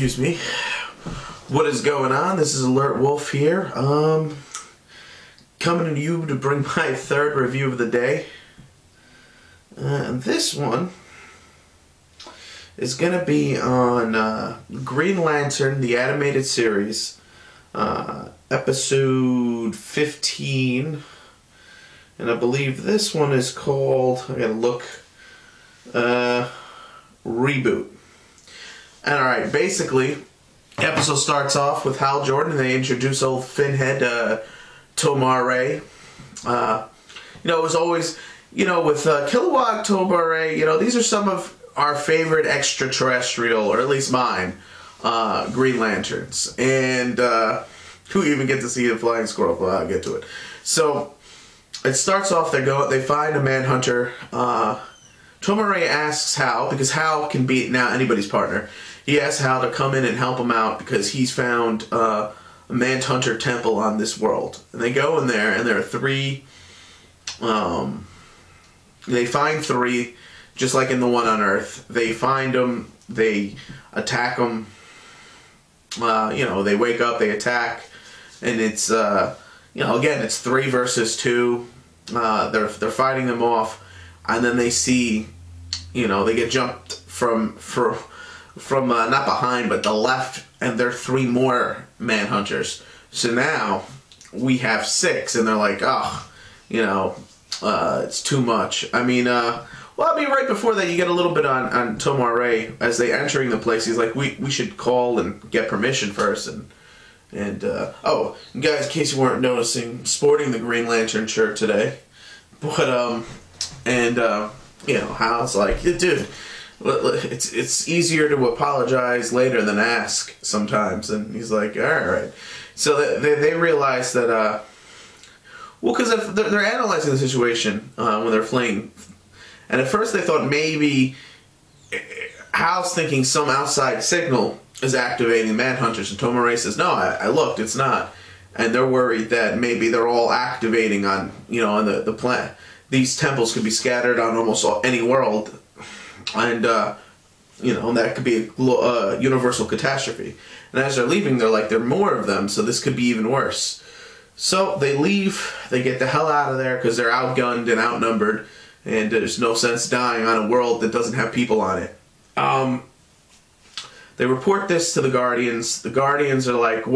Excuse me. What is going on? This is alertwolf here. Coming to you to bring my third review of the day. And this one is going to be on Green Lantern, the animated series, episode 15. And I believe this one is called, I gotta look, Reboot. And alright, basically, the episode starts off with Hal Jordan. They introduce old Finhead Tomare. It was always, with Kilowog, Tomare, these are some of our favorite extraterrestrial, or at least mine, Green Lanterns. And who even get to see the flying squirrel, but I'll get to it. So, it starts off, they find a manhunter. Tomare asks Hal, because Hal can be now anybody's partner. He asks Hal to come in and help him out because he's found a manhunter temple on this world. And they go in there, and there are three. They find three, just like in the one on Earth. They find them, they attack them. They wake up, they attack, and it's again, it's 3 versus 2. They're fighting them off, and then they see, they get jumped from not behind, but the left, and there are 3 more manhunters. So now we have 6, and they're like, it's too much. Right before that, you get a little bit on Tomare as they entering the place. He's like, we should call and get permission first, and guys, in case you weren't noticing, sporting the Green Lantern shirt today. But Hal's like, dude, it's easier to apologize later than ask sometimes. And he's like, all right. So they realize that, because if they're analyzing the situation when they're fleeing, and at first they thought maybe Hal's thinking some outside signal is activating Manhunters, and Tomare says, no, I looked, it's not. And they're worried that maybe they're all activating on, on the planet. These temples could be scattered on almost any world, and that could be a universal catastrophe. And as they're leaving, they're like, there are more of them, so this could be even worse. So they leave, they get the hell out of there because they're outgunned and outnumbered, and there's no sense dying on a world that doesn't have people on it. They report this to the Guardians. The Guardians are like,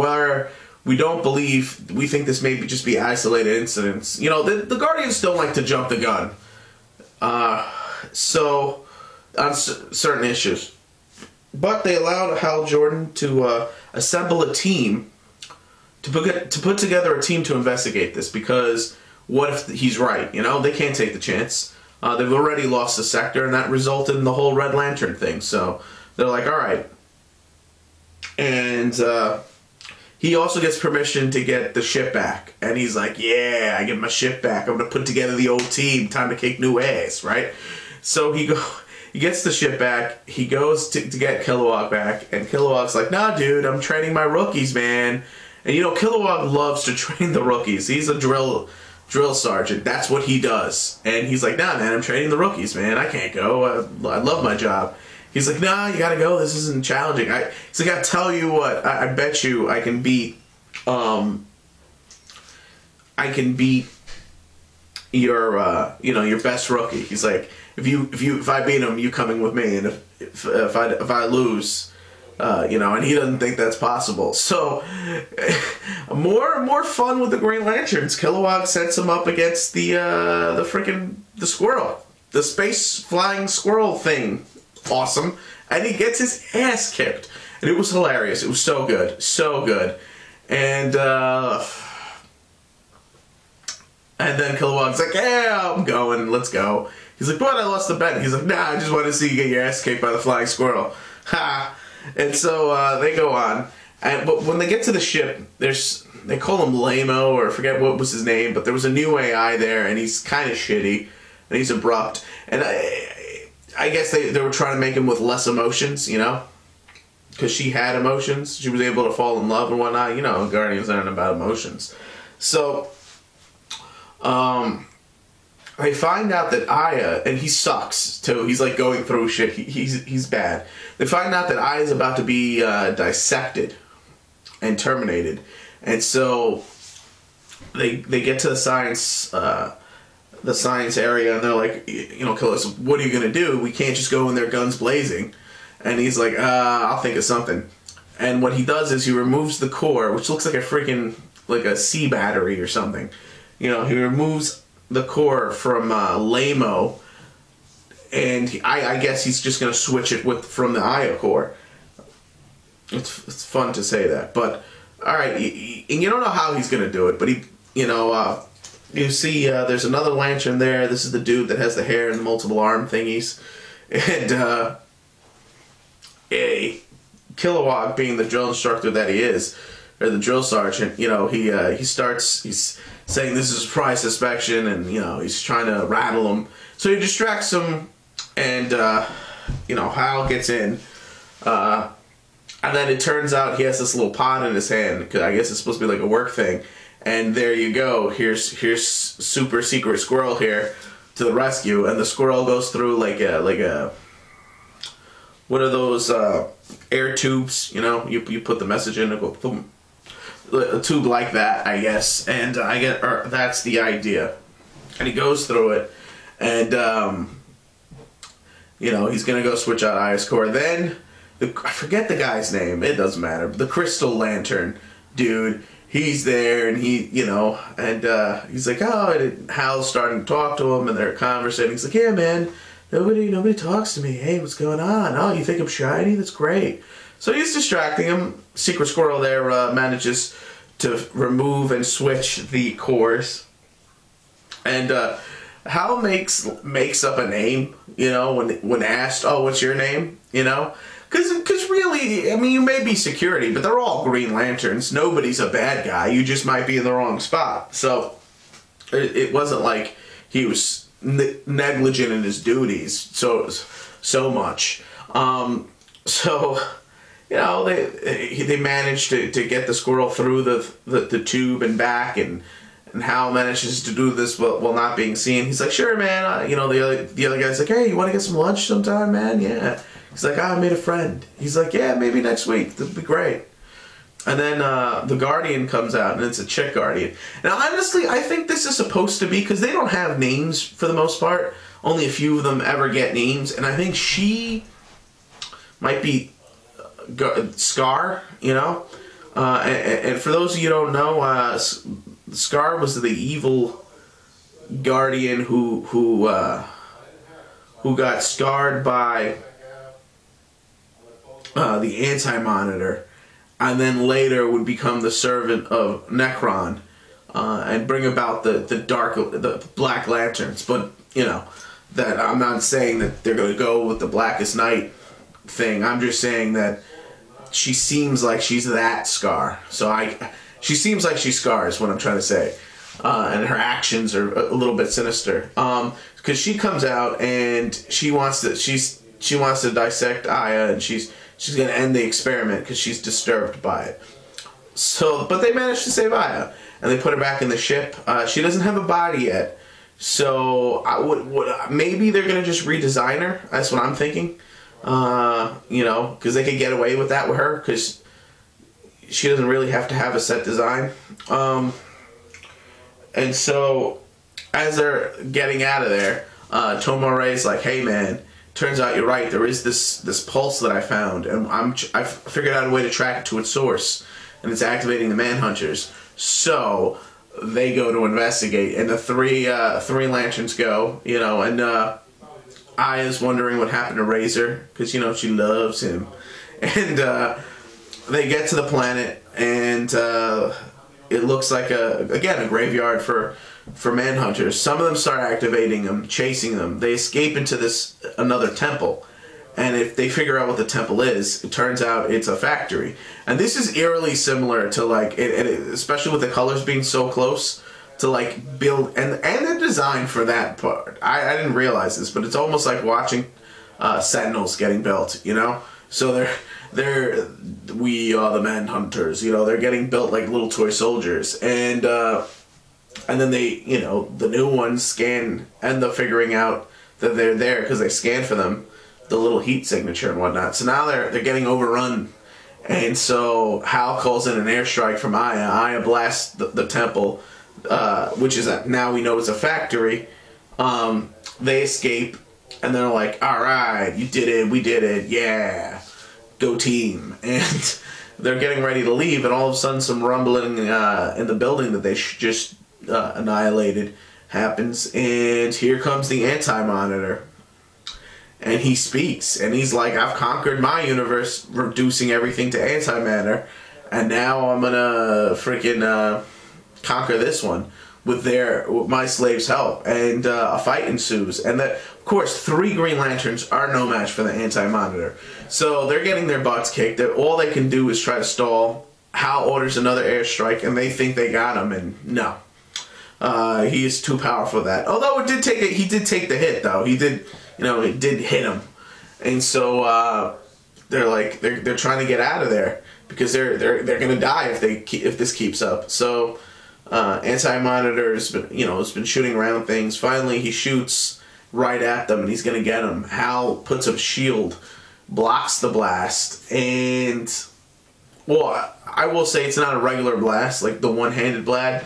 we don't believe, we think this may just be isolated incidents. The Guardians don't like to jump the gun. So, on certain issues. But they allowed Hal Jordan to assemble a team, to put together a team to investigate this, because what if he's right? They can't take the chance. They've already lost the sector, and that resulted in the whole Red Lantern thing. So, they're like, alright. And, he also gets permission to get the ship back. And he's like, yeah, I get my ship back. I'm going to put together the old team. Time to kick new ass, right? So he gets the ship back. He goes to get Kilowog back. And Kilowog's like, nah, dude, I'm training my rookies, man. And Kilowog loves to train the rookies. He's a drill sergeant. That's what he does. And he's like, nah, man, I'm training the rookies, man. I can't go. I love my job. He's like, nah, you gotta go. This isn't challenging. He's like, I tell you what, I bet you I can beat, your best rookie. He's like, if I beat him, you coming with me, and if I lose, and he doesn't think that's possible. So, more fun with the Green Lanterns. Kilowog sets him up against the squirrel, the space flying squirrel thing. Awesome. And he gets his ass kicked. And it was hilarious. It was so good. So good. And then Kilowog's like, yeah, I'm going. Let's go. He's like, but I lost the bet. He's like, nah, I just want to see you get your ass kicked by the flying squirrel. Ha! And so they go on. But when they get to the ship, they call him Lamo, or I forget what was his name, but there was a new AI there, and he's kind of shitty. And he's abrupt. And I guess they were trying to make him with less emotions, because she had emotions. She was able to fall in love and whatnot. Guardians aren't about emotions. So, they find out that Aya, and he sucks too. He's like going through shit. He's bad. They find out that Aya's about to be dissected and terminated, and so they get to the science area, and they're like, you know, kill us. What are you gonna do? We can't just go in there guns blazing. And he's like, I'll think of something. And what he does is he removes the core, which looks like a freaking like a C battery or something. You know, he removes the core from Lamo, and I guess he's just gonna switch it from the Aya core. It's fun to say that, but all right, and you don't know how he's gonna do it, but he, you know, you see, there's another lantern there. This is the dude that has the hair and the multiple arm thingies, and a Kilowog, being the drill instructor that he is, or the drill sergeant, you know, he's saying this is surprise inspection, and you know, he's trying to rattle him. So he distracts him, and you know, Hal gets in, and then it turns out he has this little pot in his hand, because I guess it's supposed to be like a work thing. And there you go. Here's super secret squirrel here to the rescue, and the squirrel goes through like a what are those air tubes? You know, you put the message in and go boom. A tube like that, I guess, and that's the idea. And he goes through it, and you know, he's gonna go switch out Aya's core. Then I forget the guy's name. It doesn't matter. The Crystal Lantern dude, he's there, and he, you know, and he's like, oh, and Hal's starting to talk to him, and they're conversating. He's like, yeah, man, nobody talks to me. Hey, what's going on? Oh, you think I'm shiny? That's great. So he's distracting him. Secret Squirrel there manages to remove and switch the cores. And Hal makes up a name, you know, when asked, oh, what's your name? You know? Because really, I mean, you may be security, but they're all Green Lanterns. Nobody's a bad guy. You just might be in the wrong spot. So it wasn't like he was negligent in his duties so much. So... you know, they managed to get the squirrel through the tube and back, and Hal manages to do this while not being seen. He's like, sure, man. You know, the other guy's like, hey, you want to get some lunch sometime, man? Yeah. He's like, I made a friend. He's like, yeah, maybe next week. That'd be great. And then the Guardian comes out, and it's a chick Guardian. Now, honestly, I think this is supposed to be, because they don't have names for the most part. Only a few of them ever get names, and I think she might be Scar, you know, and for those of you who don't know, Scar was the evil Guardian who got scarred by the Anti-Monitor, and then later would become the servant of Necron, and bring about the Black Lanterns. But you know, that I'm not saying that they're going to go with the Blackest Night thing. I'm just saying that she seems like she's that Scar. So she seems like she scars, what I'm trying to say. And her actions are a little bit sinister. Because she comes out and she wants to dissect Aya, and she's going to end the experiment because she's disturbed by it. So, but they managed to save Aya, and they put her back in the ship. She doesn't have a body yet, so maybe they're going to just redesign her. That's what I'm thinking. You know, because they could get away with that with her, because she doesn't really have to have a set design. And so, as they're getting out of there, Tomoray's like, hey man, turns out you're right, there is this pulse that I found, and I figured out a way to track it to its source, and it's activating the Manhunters. So they go to investigate, and the three lanterns go, you know, and Aya's wondering what happened to Razor, because, you know, she loves him. And they get to the planet, and it looks like, a graveyard for Manhunters. Some of them start activating them, chasing them. They escape into another temple. And if they figure out what the temple is, it turns out it's a factory. And this is eerily similar to, like, especially with the colors being so close, to like build and the design for that part. I didn't realize this, but it's almost like watching Sentinels getting built, you know? So we are the Manhunters, you know, they're getting built like little toy soldiers. And and then they, the new ones end up figuring out that they're there because they scanned for them, the little heat signature and whatnot. So now they're getting overrun. And so Hal calls in an airstrike from Aya. Aya blasts the temple, which is now we know is a factory. They escape, and they're like, all right, you did it, we did it, yeah, go team. And they're getting ready to leave, and all of a sudden some rumbling in the building that they just annihilated happens, and here comes the Anti-Monitor. And he speaks, and he's like, I've conquered my universe, reducing everything to antimatter, and now I'm gonna freaking conquer this one with my slaves' help. And a fight ensues, and of course 3 Green Lanterns are no match for the Anti-Monitor. So they're getting their butts kicked. All they can do is try to stall. Hal orders another airstrike, and they think they got him, and no. He is too powerful for that. Although he did take the hit, though. He did, it did hit him. And so they're trying to get out of there because they're going to die if this keeps up. So Anti-Monitor's has been shooting around things. Finally, he shoots right at them, and he's going to get them. Hal puts up a shield, blocks the blast, and I will say it's not a regular blast like the one-handed blast.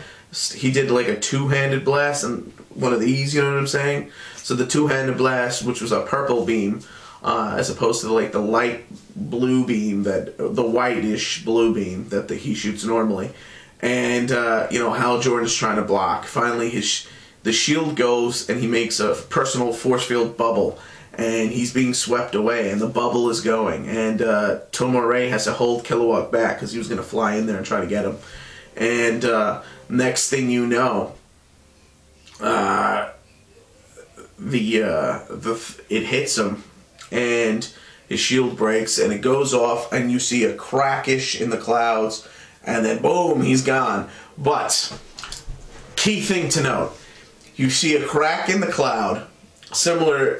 He did like a two-handed blast and one of these, you know what I'm saying? So the two-handed blast, which was a purple beam, as opposed to the light blue beam, the whitish blue beam that he shoots normally. And Hal Jordan's trying to block. Finally, the shield goes, and he makes a personal force field bubble, and he's being swept away, and the bubble is going. And Tomore has to hold Kilowog back because he was going to fly in there and try to get him. And next thing you know, it hits him, and his shield breaks, and it goes off, and you see a crackish in the clouds, and then boom, he's gone. But key thing to note, you see a crack in the cloud, similar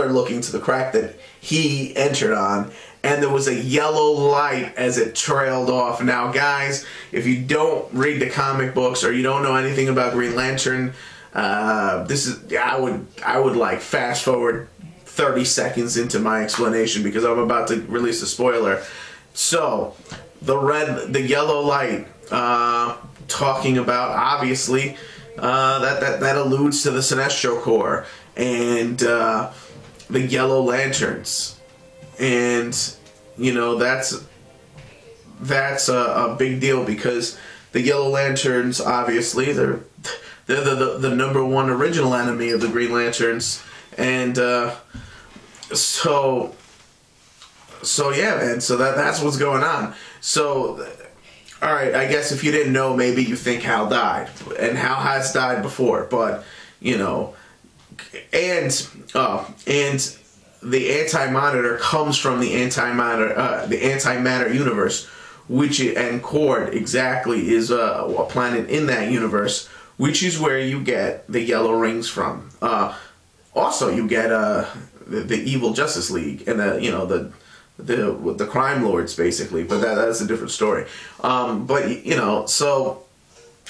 looking to the crack that he entered on, and there was a yellow light as it trailed off. Now, guys, if you don't read the comic books or you don't know anything about Green Lantern, I would like fast forward 30 seconds into my explanation because I'm about to release a spoiler. So, the yellow light, talking about obviously that alludes to the Sinestro Corps and the Yellow Lanterns. And that's a big deal because the Yellow Lanterns, obviously, they're the number one original enemy of the Green Lanterns, and so yeah, man. So that's what's going on. So, all right, I guess if you didn't know, maybe you think Hal died, and Hal has died before, but and the Anti-Monitor comes from the antimatter universe, and Cord exactly is a planet in that universe, which is where you get the yellow rings from. Also, you get the evil Justice League and the crime lords, basically, but that's a different story.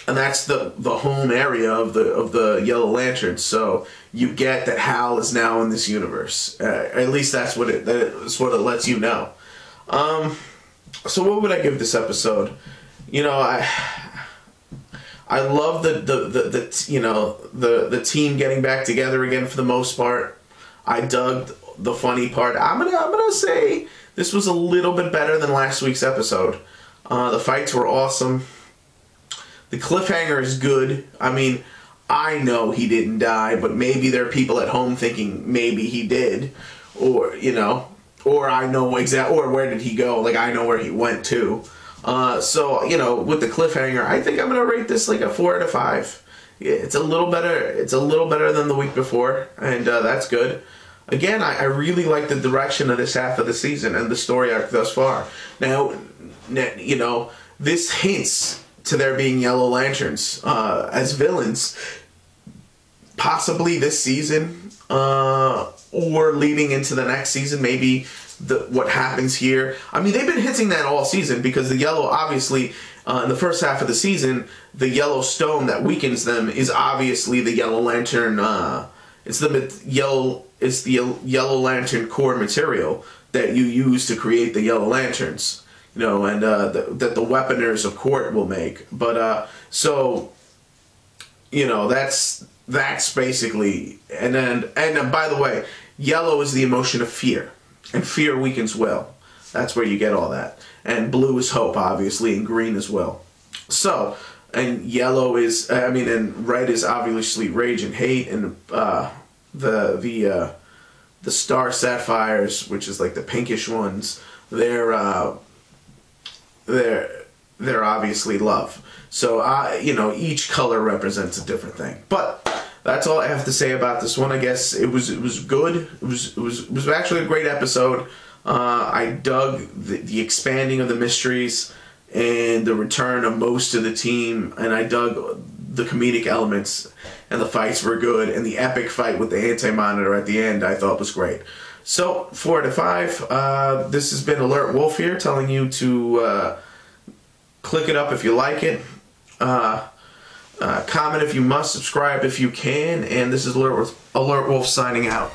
And that's the home area of the Yellow Lanterns. So you get that Hal is now in this universe. At least that's what it lets you know. So what would I give this episode? I love the team getting back together again for the most part. I dug the funny part. I'm gonna say this was a little bit better than last week's episode. The fights were awesome. The cliffhanger is good. I mean, I know he didn't die, but maybe there are people at home thinking maybe he did, or I know exactly, or where did he go? Like, I know where he went to. So with the cliffhanger, I think I'm gonna rate this like a 4 out of 5. Yeah, it's a little better. It's a little better than the week before, and that's good. Again, I really like the direction of this half of the season and the story arc thus far. Now, this hints to there being Yellow Lanterns as villains, possibly this season, or leading into the next season, maybe what happens here. I mean, they've been hinting that all season because the Yellow, obviously, in the first half of the season, the yellow stone that weakens them is obviously the Yellow Lantern. It's the Yellow Lantern core material that you use to create the Yellow Lanterns. You know, and that the weaponers of court will make. But so, you know, that's basically. And by the way, yellow is the emotion of fear, and fear weakens will. That's where you get all that. And blue is hope, obviously, and green as well. So, and yellow is, and red is obviously rage and hate, and the star sapphires, which is like the pinkish ones, they're obviously love. So, you know, each color represents a different thing. But that's all I have to say about this one. I guess it was good. It was actually a great episode. I dug the expanding of the mysteries and the return of most of the team, and I dug the comedic elements, and the fights were good, and the epic fight with the anti-monitor at the end I thought was great. So 4 out of 5. This has been Alert Wolf here, telling you to click it up if you like it, comment if you must, subscribe if you can, and this is Alert Wolf signing out.